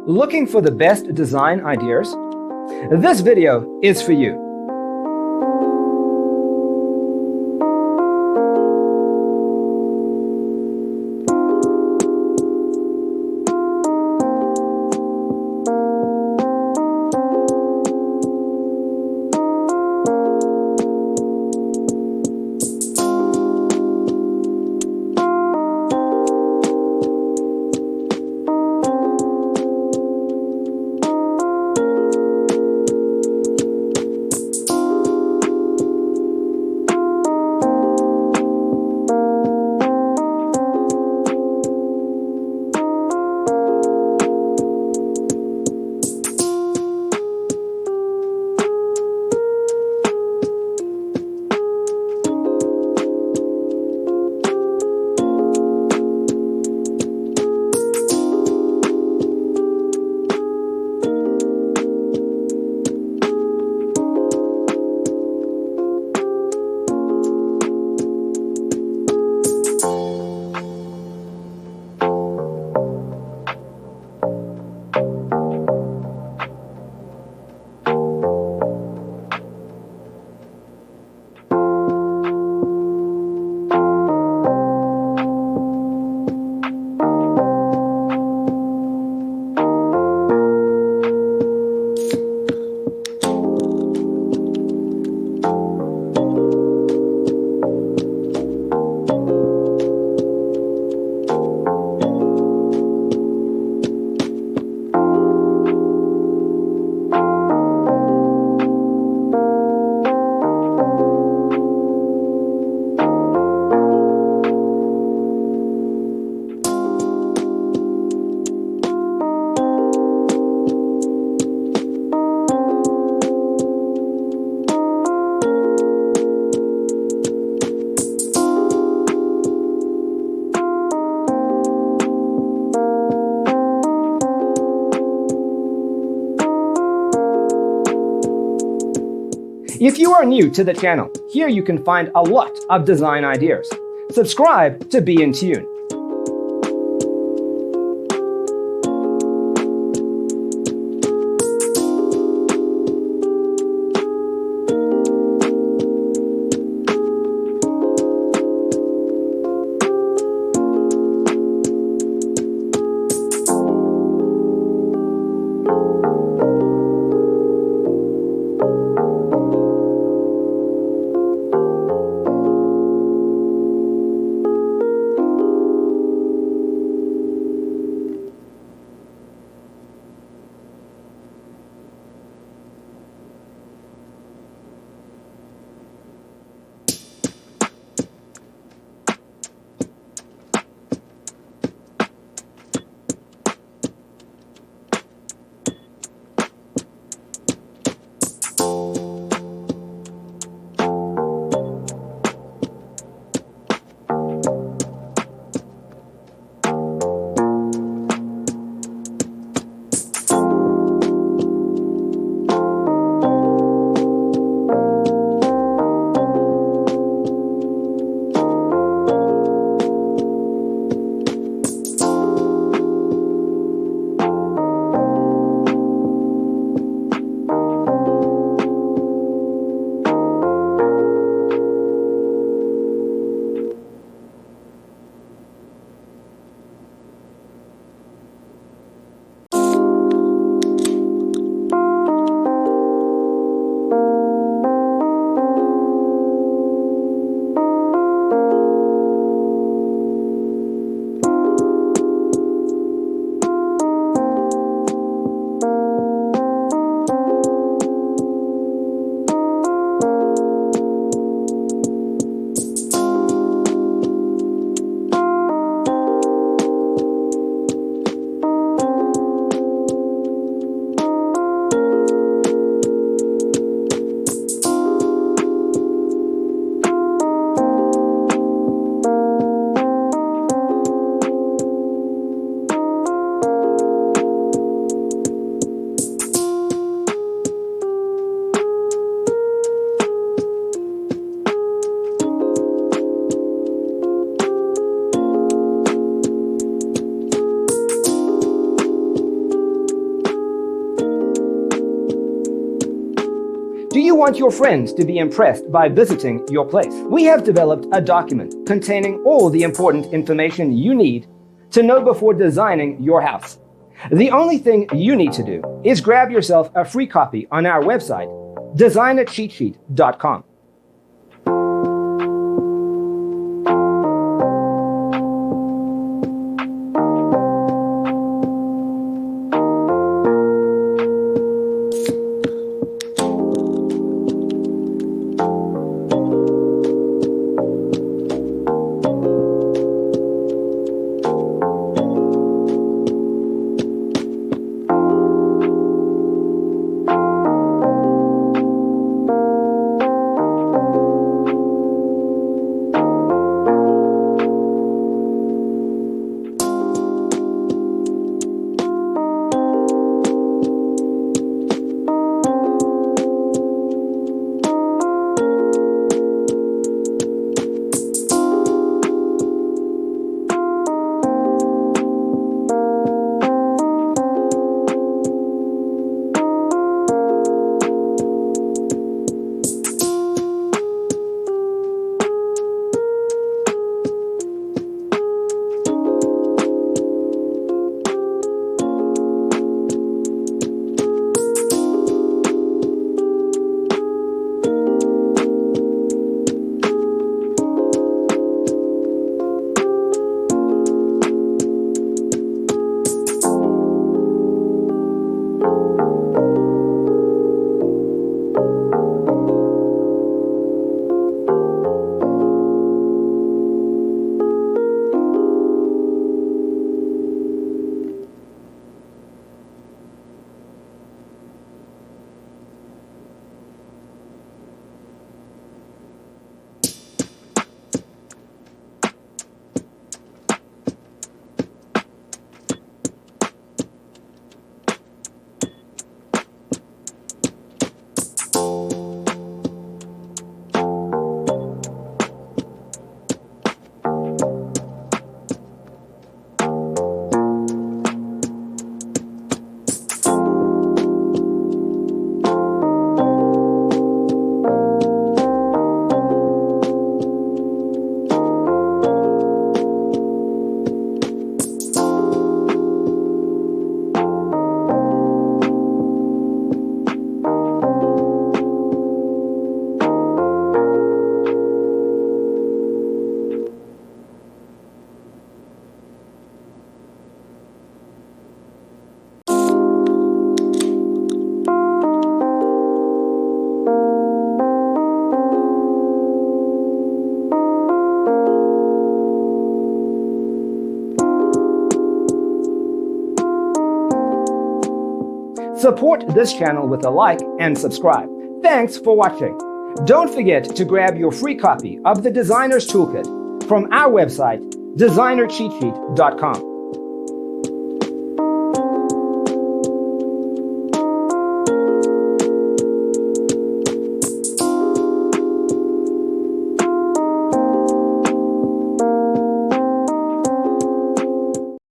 Looking for the best design ideas? This video is for you. If you are new to the channel, here you can find a lot of design ideas. Subscribe to be in tune. Do you want your friends to be impressed by visiting your place? We have developed a document containing all the important information you need to know before designing your house. The only thing you need to do is grab yourself a free copy on our website, designercheatsheet.com. Support this channel with a like and subscribe. Thanks for watching. Don't forget to grab your free copy of the Designer's Toolkit from our website, designercheatsheet.com.